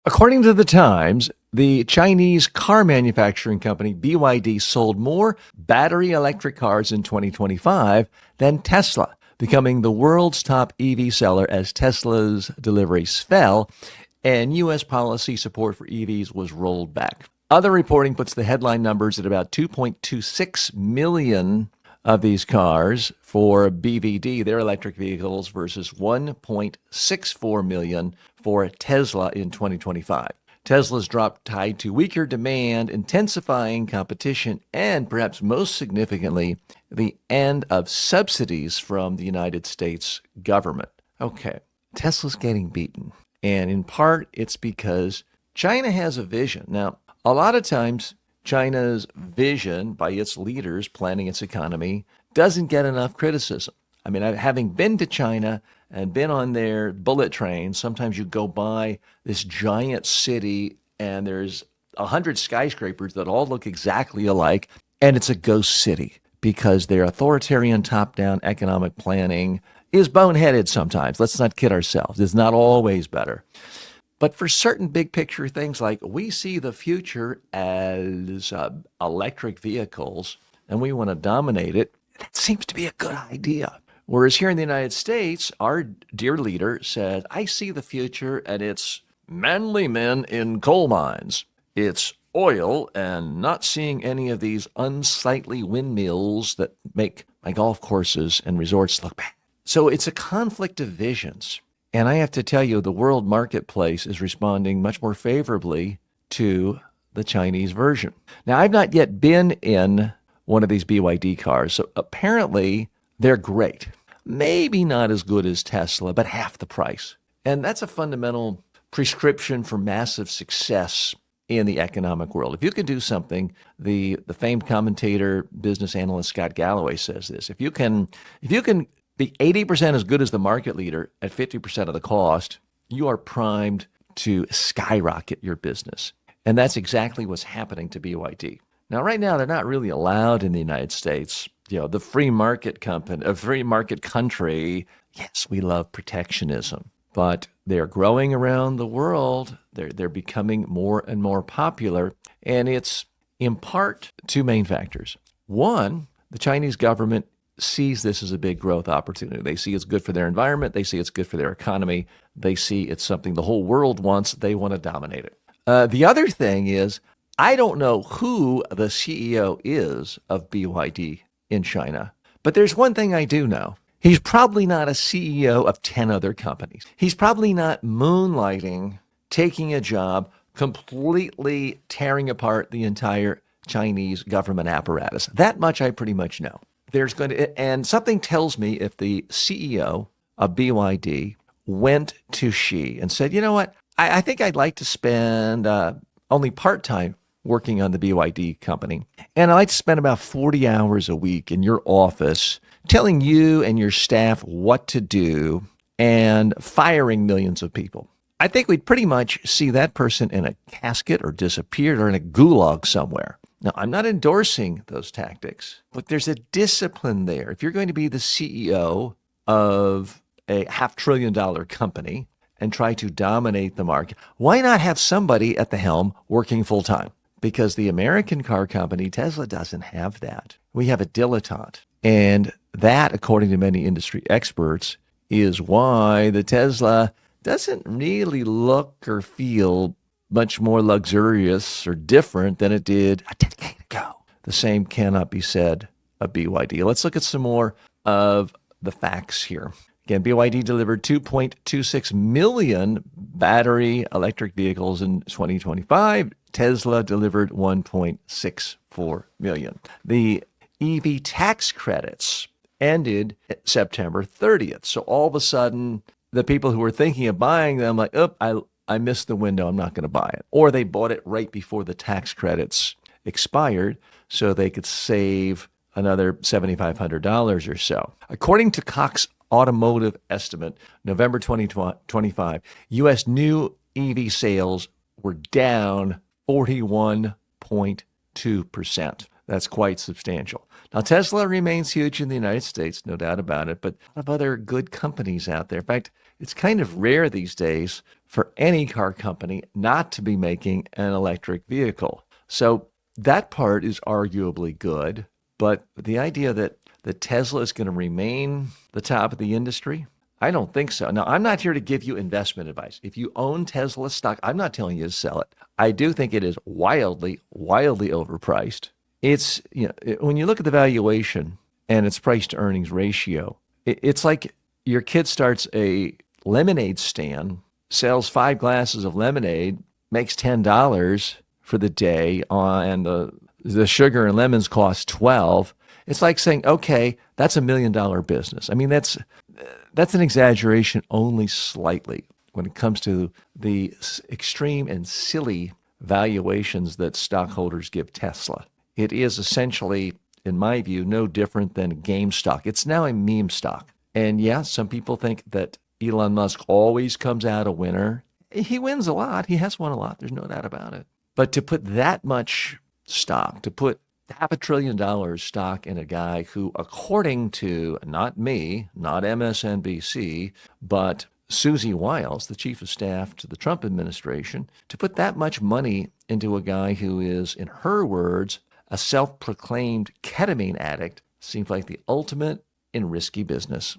According to the Times, the Chinese car manufacturing company BYD sold more battery electric cars in 2025 than Tesla, becoming the world's top EV seller as Tesla's deliveries fell and U.S. policy support for EVs was rolled back. Other reporting puts the headline numbers at about 2.26 million of these cars for BVD, their electric vehicles, versus 1.64 million for Tesla in 2025. Tesla's drop tied to weaker demand, intensifying competition, and perhaps most significantly, the end of subsidies from the United States government. Okay, Tesla's getting beaten. And in part, it's because China has a vision. Now, a lot of times, China's vision by its leaders planning its economy doesn't get enough criticism. I mean, having been to China and been on their bullet train, sometimes you go by this giant city and there's 100 skyscrapers that all look exactly alike, and it's a ghost city because their authoritarian top-down economic planning is boneheaded sometimes. Let's not kid ourselves. It's not always better. But for certain big picture things like we see the future as electric vehicles and we want to dominate it, that seems to be a good idea. Whereas here in the United States, our dear leader said, I see the future and it's manly men in coal mines. It's oil and not seeing any of these unsightly windmills that make my golf courses and resorts look bad. So it's a conflict of visions. And I have to tell you, the world marketplace is responding much more favorably to the Chinese version. Now, I've not yet been in one of these BYD cars, so apparently they're great. Maybe not as good as Tesla, but half the price. And that's a fundamental prescription for massive success in the economic world. If you can do something, the famed commentator, business analyst Scott Galloway says this, if you can be 80% as good as the market leader at 50% of the cost, you are primed to skyrocket your business. And that's exactly what's happening to BYD. Now, right now, they're not really allowed in the United States. You know, the free market country, yes, we love protectionism, but they're growing around the world. They're becoming more and more popular. And it's in part two main factors. One, the Chinese government sees this as a big growth opportunity. They see it's good for their environment. They see it's good for their economy. They see it's something the whole world wants. They want to dominate it. The other thing is, I don't know who the CEO is of BYD in China, but there's one thing I do know. He's probably not a CEO of 10 other companies. He's probably not moonlighting, taking a job, completely tearing apart the entire Chinese government apparatus. That much I pretty much know. And something tells me if the CEO of BYD went to Xi and said, you know what, I think I'd like to spend only part-time working on the BYD company, and I'd like to spend about 40 hours a week in your office telling you and your staff what to do and firing millions of people. I think we'd pretty much see that person in a casket or disappeared or in a gulag somewhere. Now, I'm not endorsing those tactics, but there's a discipline there. If you're going to be the CEO of a $500 billion company and try to dominate the market, why not have somebody at the helm working full time? Because the American car company, Tesla, doesn't have that. We have a dilettante. And that, according to many industry experts, is why the Tesla doesn't really look or feel much more luxurious or different than it did a decade ago. The same cannot be said of BYD. Let's look at some more of the facts here. Again, BYD delivered 2.26 million battery electric vehicles in 2025. Tesla delivered 1.64 million. The EV tax credits ended September 30th. So all of a sudden, the people who were thinking of buying them, like, I missed the window, I'm not going to buy it. Or they bought it right before the tax credits expired so they could save another $7,500 or so. According to Cox Automotive estimate, November 2025, U.S. new EV sales were down 41.2%. That's quite substantial. Now, Tesla remains huge in the United States, no doubt about it, but a lot of other good companies out there. In fact, It's kind of rare these days for any car company not to be making an electric vehicle. So that part is arguably good. But the idea that Tesla is going to remain the top of the industry, I don't think so. Now, I'm not here to give you investment advice. If you own Tesla stock, I'm not telling you to sell it. I do think it is wildly, wildly overpriced. When you look at the valuation and its price to earnings ratio, it's like your kid starts a lemonade stand, sells 5 glasses of lemonade, makes $10 for the day, and the sugar and lemons cost 12. It's like saying, okay, that's $1 million business. I mean, that's an exaggeration only slightly when it comes to the extreme and silly valuations that stockholders give Tesla. It is essentially, in my view, no different than GameStop. It's now a meme stock. And yeah, some people think that Elon Musk always comes out a winner. He wins a lot. He has won a lot. There's no doubt about it. But to put that much stock, to put $500 billion stock in a guy who, according to not me, not MSNBC, but Susie Wiles, the chief of staff to the Trump administration, to put that much money into a guy who is, in her words, a self-proclaimed ketamine addict seems like the ultimate in risky business.